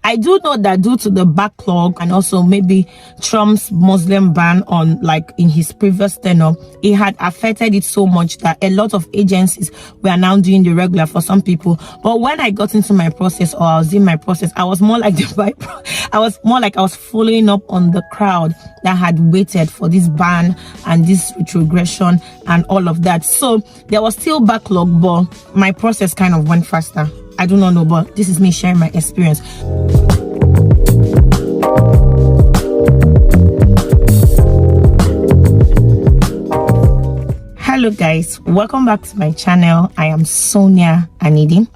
I do know that due to the backlog and also maybe Trump's Muslim ban on, like, in his previous tenure, it had affected it so much that a lot of agencies were now doing the regular for some people. But when I got into my process, or I was in my process, I was more like I was following up on the crowd that had waited for this ban and this retrogression and all of that. So there was still backlog, but my process kind of went faster. I do not know, but this is me sharing my experience. Hello guys, welcome back to my channel. I am Sonia Anidi.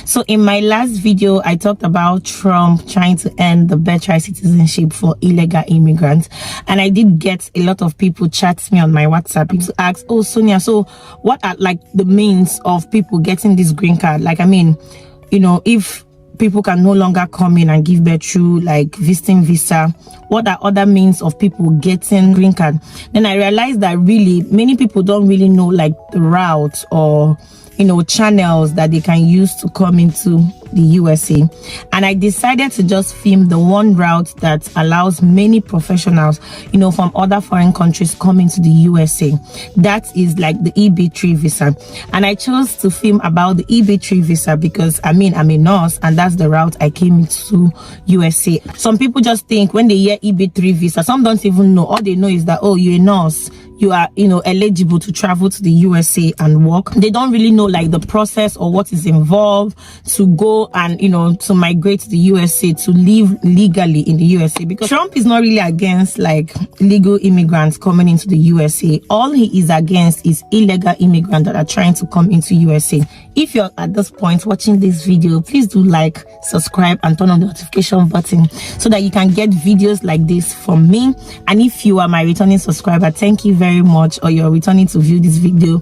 So in my last video, I talked about Trump trying to end the birthright citizenship for illegal immigrants, and I did get a lot of people chat me on my WhatsApp to ask, oh Sonia, so what are like the means of people getting this green card? Like, I mean, you know, if people can no longer come in and give birth through like visiting visa, what are other means of people getting green card? Then I realized that really many people don't really know like the route or, you know, channels that they can use to come into the USA. And I decided to just film the one route that allows many professionals, you know, from other foreign countries coming to the USA. That is like the EB-3 visa. And I chose to film about the EB-3 visa because I mean, I'm a nurse and that's the route I came into USA. Some people just think when they hear EB-3 visa, some don't even know. All they know is that, oh, you're a nurse, you are, you know, eligible to travel to the USA and work. They don't really know like the process or what is involved to go and, you know, to migrate to the USA, to live legally in the USA, because Trump is not really against like legal immigrants coming into the USA. All he is against is illegal immigrants that are trying to come into USA. If you're at this point watching this video, please do like, subscribe and turn on the notification button so that you can get videos like this from me. And if you are my returning subscriber, thank you very much, or you're returning to view this video,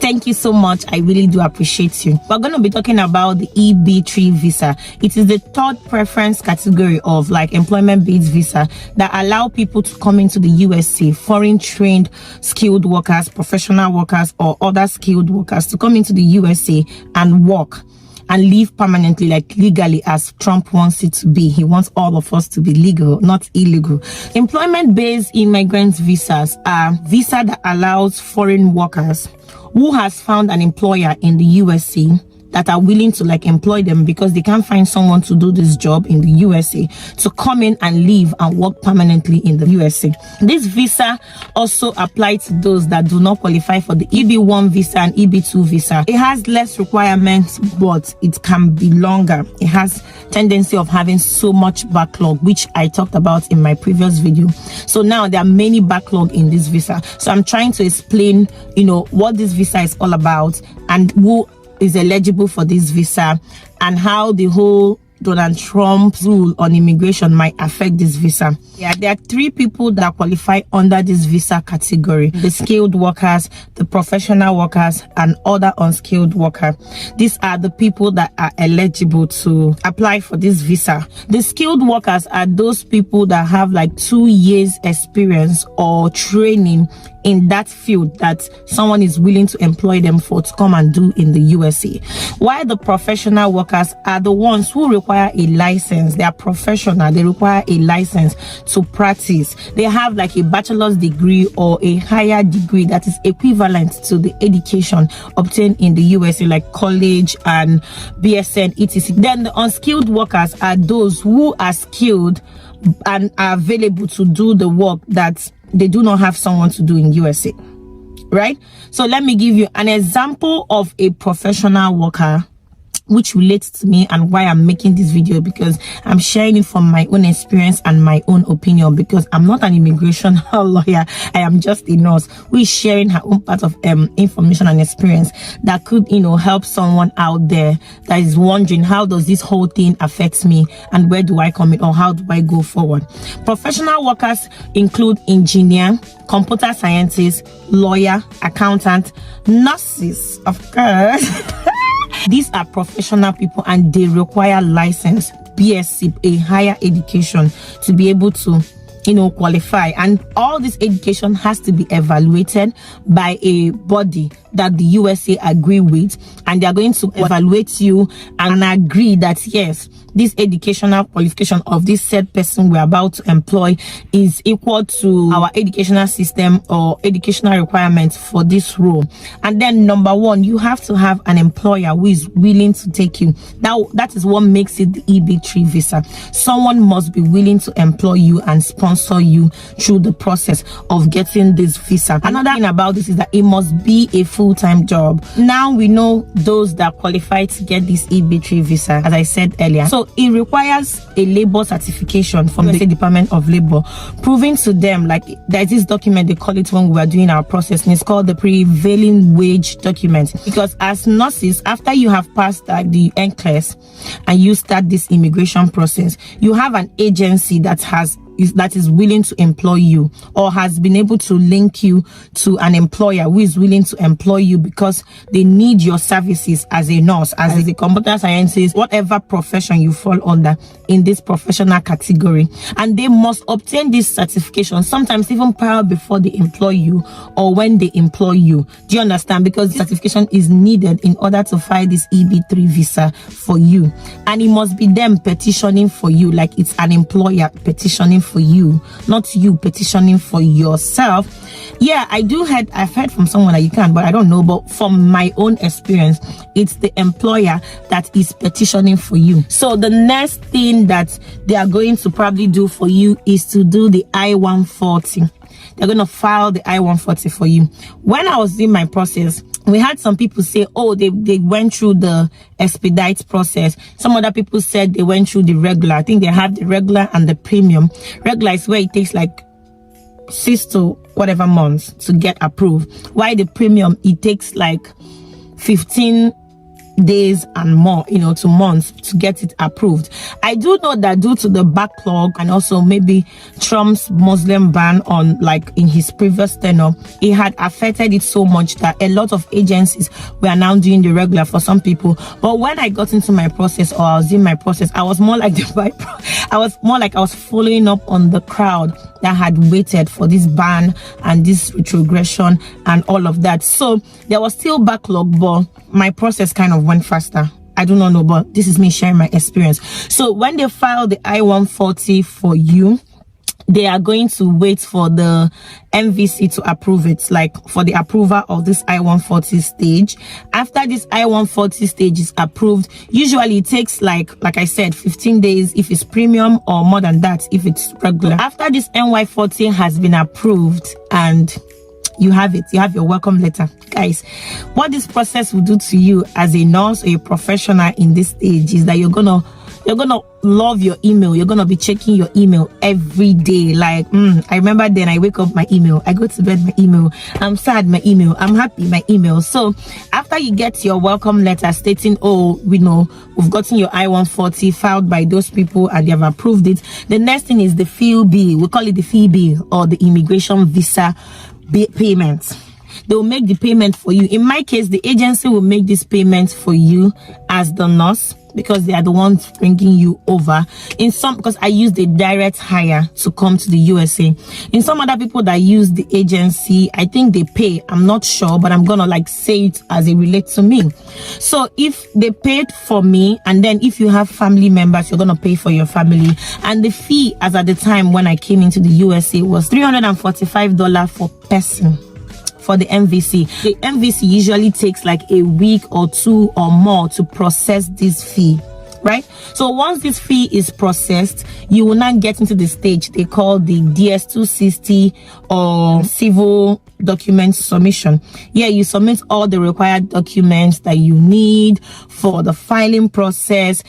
thank you so much. I really do appreciate you. We're going to be talking about the EB-3 visa. It is the third preference category of like employment-based visa that allow people to come into the USA, foreign trained skilled workers, professional workers, or other skilled workers to come into the USA and work and live permanently, like legally, as Trump wants it to be. He wants all of us to be legal, not illegal. Employment-based immigrant visas are visa that allows foreign workers who has found an employer in the USA that are willing to like employ them because they can't find someone to do this job in the USA, to come in and live and work permanently in the USA. This visa also applies to those that do not qualify for the EB-1 visa and EB-2 visa. It has less requirements, but it can be longer. It has tendency of having so much backlog, which I talked about in my previous video. So now there are many backlog in this visa. So I'm trying to explain, you know, what this visa is all about and who is eligible for this visa and how the whole Donald Trump's rule on immigration might affect this visa. Yeah, there are three people that qualify under this visa category: the skilled workers, the professional workers, and other unskilled workers. These are the people that are eligible to apply for this visa. The skilled workers are those people that have like 2 years experience or training in that field that someone is willing to employ them for to come and do in the USA. While the professional workers are the ones who require a license. They are professional. They require a license to practice. They have like a bachelor's degree or a higher degree that is equivalent to the education obtained in the USA, like college and BSN, etc. Then the unskilled workers are those who are skilled and are available to do the work that they do not have someone to do in USA, right? So let me give you an example of a professional worker which relates to me and why I'm making this video, because I'm sharing it from my own experience and my own opinion, because I'm not an immigration lawyer. I am just a nurse who is sharing her own part of information and experience that could, you know, help someone out there that is wondering, how does this whole thing affect me and where do I come in, or how do I go forward? Professional workers include engineer, computer scientist, lawyer, accountant, nurses, of course. These are professional people and they require license, BSc, a higher education to be able to, you know, qualify. And all this education has to be evaluated by a body that the USA agree with, and they are going to evaluate you and agree that yes, this educational qualification of this said person we're about to employ is equal to our educational system or educational requirements for this role. And then number one, you have to have an employer who is willing to take you. Now that is what makes it the EB-3 visa. Someone must be willing to employ you and sponsor you through the process of getting this visa. Another thing about this is that it must be a full-time job. Now we know those that qualify to get this EB-3 visa, as I said earlier. So it requires a labor certification from the Department of Labor, proving to them, like there's this document they call it when we were doing our process, and it's called the prevailing wage document. Because as nurses, after you have passed the NCLEX and you start this immigration process, you have an agency that is willing to employ you, or has been able to link you to an employer who is willing to employ you because they need your services as a nurse, as a computer scientist, whatever profession you fall under in this professional category. And they must obtain this certification sometimes even prior before they employ you or when they employ you. Do you understand? Because certification is needed in order to file this EB-3 visa for you, and it must be them petitioning for you, like it's an employer petitioning for you, not you petitioning for yourself. Yeah, I've heard from someone that you can, but I don't know. But from my own experience, it's the employer that is petitioning for you. So the next thing that they are going to probably do for you is to do the I-140. They're going to file the I-140 for you. When I was doing my process, we had some people say, oh, they went through the expedite process. Some other people said they went through the regular. I think they have the regular and the premium. Regular is where it takes like 6 to whatever months to get approved. While the premium, it takes like 15 days and more, to months to get it approved. I do know that due to the backlog and also maybe Trump's Muslim ban on, like, in his previous tenure, it had affected it so much that a lot of agencies were now doing the regular for some people. But when I got into my process, or I was in my process, I was more like I was following up on the crowd that had waited for this ban and this retrogression and all of that. So there was still backlog, but my process kind of went faster. I do not know, but this is me sharing my experience. So when they file the I-140 for you, they are going to wait for the MVC to approve it, like for the approval of this I-140 stage. After this I-140 stage is approved, usually it takes like I said, 15 days if it's premium, or more than that if it's regular. After this NY40 has been approved and you have your welcome letter, guys, what this process will do to you as a nurse or a professional in this stage is that you're gonna love your email. You're gonna be checking your email every day. Like, I remember then I wake up, my email, I go to bed, my email, I'm sad, my email, I'm happy, my email. So after you get your welcome letter stating, oh, we know we've gotten your I-140 filed by those people and they have approved it, the next thing is the fee bill. We call it the fee bill, or the immigration visa payment. They will make the payment for you. In my case, the agency will make this payment for you as the nurse, because they are the ones bringing you over. In some, because I use the direct hire to come to the USA. In some other people that use the agency, I think they pay. I'm not sure, but I'm gonna like say it as it relates to me. So if they paid for me, and then if you have family members, you're gonna pay for your family. And the fee, as at the time when I came into the USA, was $345 for person. For the MVC. The MVC usually takes like a week or two or more to process this fee, right? So once this fee is processed, you will not get into the stage they call the DS-260 or civil document submission. Yeah, you submit all the required documents that you need for the filing process.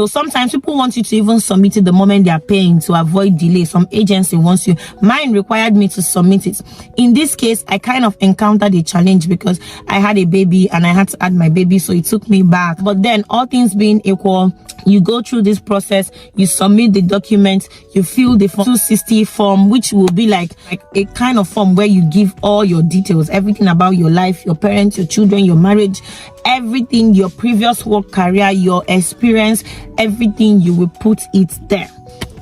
Sometimes people want you to even submit it the moment they are paying to avoid delay. Some agency wants you. Mine required me to submit it. In this case, I kind of encountered a challenge because I had a baby and I had to add my baby, so it took me back. But then, all things being equal, you go through this process, you submit the documents, you fill the 260 form, which will be like a kind of form where you give all your details, everything about your life, your parents, your children, your marriage, everything, your previous work career, your experience, everything, you will put it there.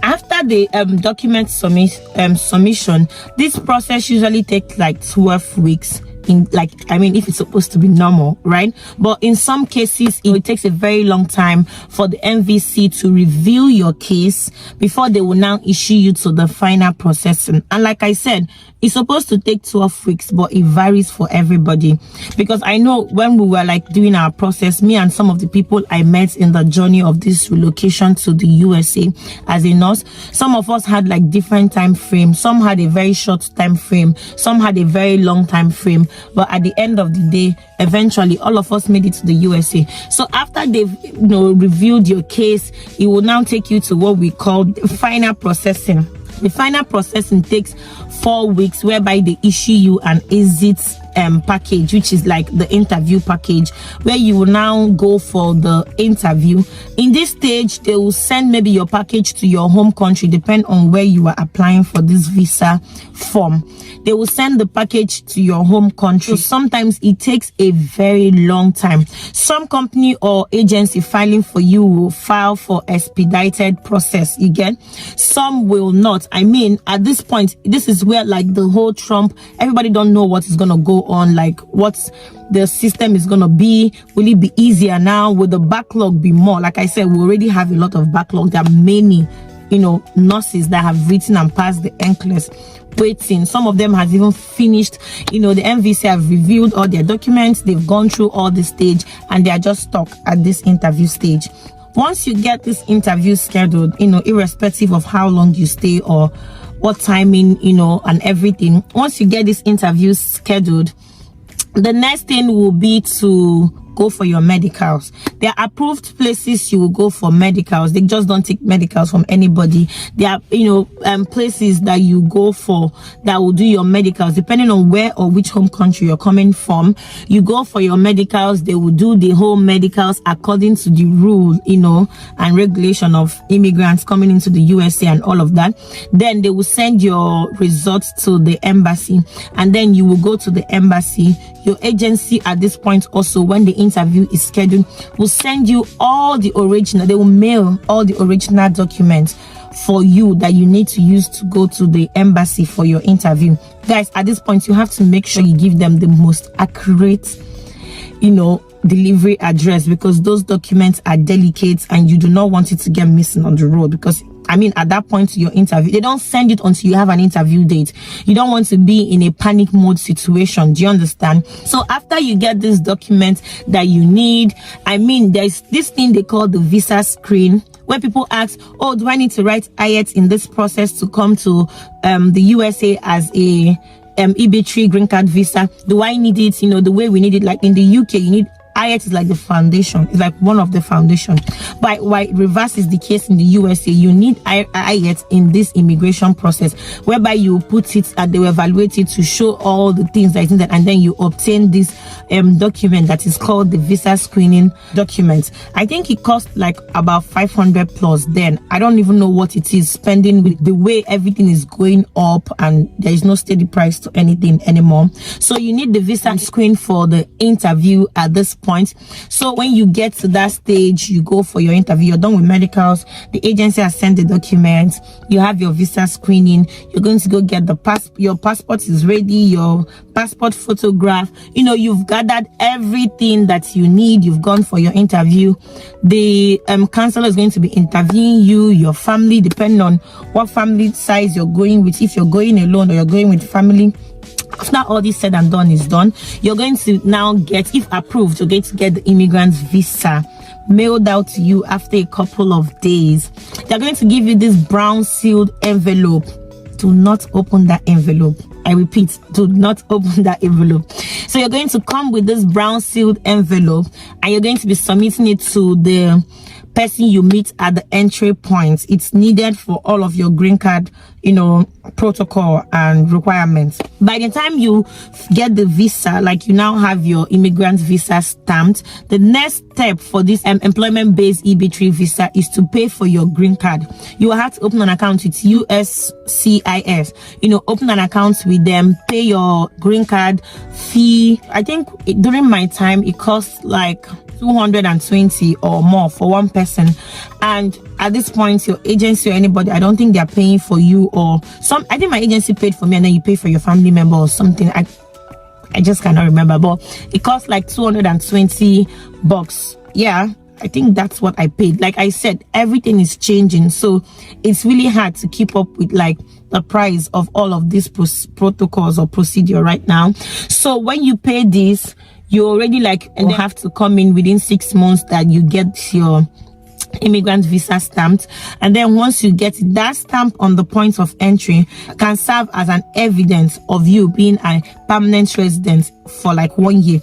After the document submission, this process usually takes like 12 weeks in, like, I mean, if it's supposed to be normal, right? But in some cases, it takes a very long time for the MVC to review your case before they will now issue you to the final processing. And like I said, it's supposed to take 12 weeks, but it varies for everybody. Because I know when we were like doing our process, me and some of the people I met in the journey of this relocation to the USA as a nurse, some of us had like different time frames. Some had a very short time frame, some had a very long time frame, but at the end of the day, eventually all of us made it to the USA. So after they've reviewed your case, it will now take you to what we call the final processing. The final processing takes 4 weeks, whereby they issue you an exit package, which is like the interview package, where you will now go for the interview. In this stage, they will send maybe your package to your home country, depending on where you are applying for this visa form. They will send the package to your home country. So sometimes it takes a very long time. Some company or agency filing for you will file for expedited process, you get. Some will not. I mean, at this point, this is where like the whole Trump, everybody don't know what is gonna go on, like what's the system is gonna be. Will it be easier now? Will the backlog be more? Like I said, we already have a lot of backlog. There are many nurses that have written and passed the NCLEX waiting. Some of them has even finished, the MVC have reviewed all their documents, they've gone through all the stage, and they are just stuck at this interview stage. Once you get this interview scheduled, irrespective of how long you stay or what timing, and everything, once you get this interview scheduled, the next thing will be to go for your medicals. There are approved places you will go for medicals. They just don't take medicals from anybody. There are places that you go for that will do your medicals depending on where or which home country you're coming from. You go for your medicals, they will do the whole medicals according to the rule and regulation of immigrants coming into the USA and all of that. Then they will send your results to the embassy, and then you will go to the embassy. Your agency at this point also, when the interview is scheduled, will send you all the original, they will mail all the original documents for you that you need to use to go to the embassy for your interview. Guys, at this point, you have to make sure you give them the most accurate, delivery address, because those documents are delicate and you do not want it to get missing on the road. Because at that point, your interview, they don't send it until you have an interview date. You don't want to be in a panic mode situation. Do you understand? So after you get this document that you need, there's this thing they call the visa screen, where people ask, oh, do I need to write IELTS in this process to come to the USA as a EB-3 green card visa? Do I need it, the way we need it? Like in the UK, you need IELTS is like the foundation. It's like one of the foundation. But why reverse is the case in the USA, you need IELTS in this immigration process, whereby you put it and they will evaluate it to show all the things that is in that, and then you obtain this document that is called the visa screening document. I think it costs like about 500 plus. Then I don't even know what it is, spending with the way everything is going up and there is no steady price to anything anymore. So you need the visa screen for the interview at this point. So when you get to that stage, you go for your interview, you're done with medicals, the agency has sent the documents, you have your visa screening, you're going to go get your passport is ready, your passport photograph, you've gathered everything that you need, you've gone for your interview. The counselor is going to be interviewing you, your family, depending on what family size you're going with, if you're going alone or you're going with family. After all this said and done is done, you're going to now get, if approved, you're going to get the immigrant's visa mailed out to you after a couple of days. They're going to give you this brown sealed envelope. Do not open that envelope. I repeat, do not open that envelope. So you're going to come with this brown sealed envelope, and you're going to be submitting it to the person you meet at the entry point. It's needed for all of your green card, protocol and requirements. By the time you get the visa, like you now have your immigrant visa stamped, the next step for this employment-based EB-3 visa is to pay for your green card. You will have to open an account with USCIS, open an account with them, pay your green card fee. I think during my time, it costs like 220 or more for one person, and at this point your agency or anybody, I don't think they're paying for you, or I think my agency paid for me and then you pay for your family member or something. I just cannot remember, but it cost like $220. Yeah, I think that's what I paid. Like I said, everything is changing, so it's really hard to keep up with like the price of all of these protocols or procedure right now. So when you pay this, you already like, and they have to come in within 6 months that you get your immigrant visa stamped. And then once you get that stamp on the point of entry, can serve as an evidence of you being a permanent resident for like 1 year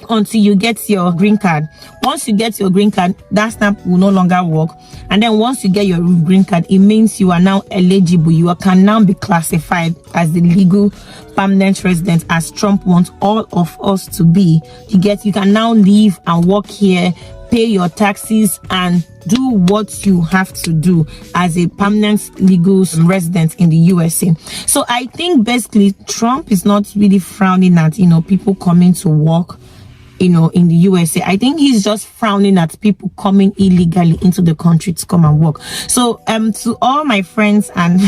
until you get your green card. Once you get your green card, that stamp will no longer work. And then once you get your green card, it means you are now eligible. You can now be classified as the legal permanent resident, as Trump wants all of us to be. You can now live and work here, pay your taxes, and do what you have to do as a permanent legal resident in the USA. So I think basically Trump is not really frowning at, people coming to work, in the USA. I think he's just frowning at people coming illegally into the country to come and work. So to all my friends and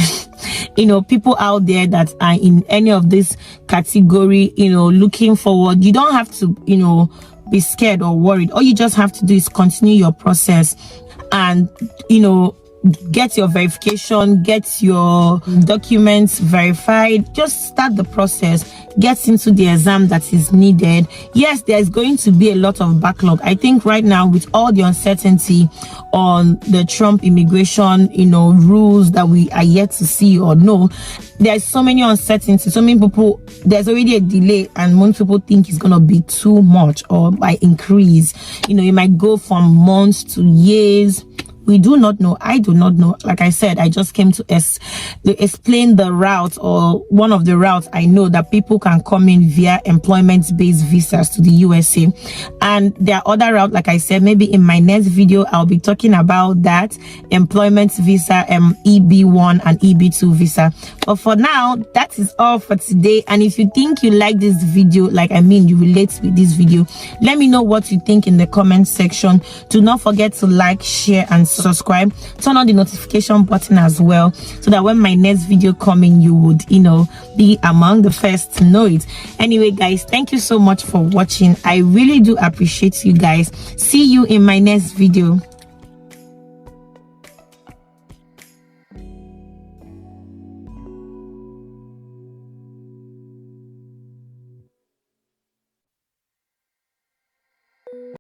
people out there that are in any of this category, looking forward, you don't have to be scared or worried. All you just have to do is continue your process and get your verification, get your documents verified, just start the process, get into the exam that is needed. Yes, there's going to be a lot of backlog. I think right now, with all the uncertainty on the Trump immigration rules that we are yet to see or know, there's so many uncertainties, so many people, there's already a delay, and most people think it's gonna be too much or by increase. It might go from months to years. We do not know. I do not know. Like I said, I just came to explain the route, or one of the routes I know that people can come in via employment-based visas to the USA. And there are other routes, like I said, maybe in my next video, I'll be talking about that employment visa, EB-1 and EB-2 visa. But for now, that is all for today. And if you think you like this video, you relate with this video, let me know what you think in the comment section. Do not forget to like, share, and subscribe. Turn on the notification button as well, so that when my next video coming, you would be among the first to know it. Anyway guys, thank you so much for watching. I really do appreciate you guys. See you in my next video.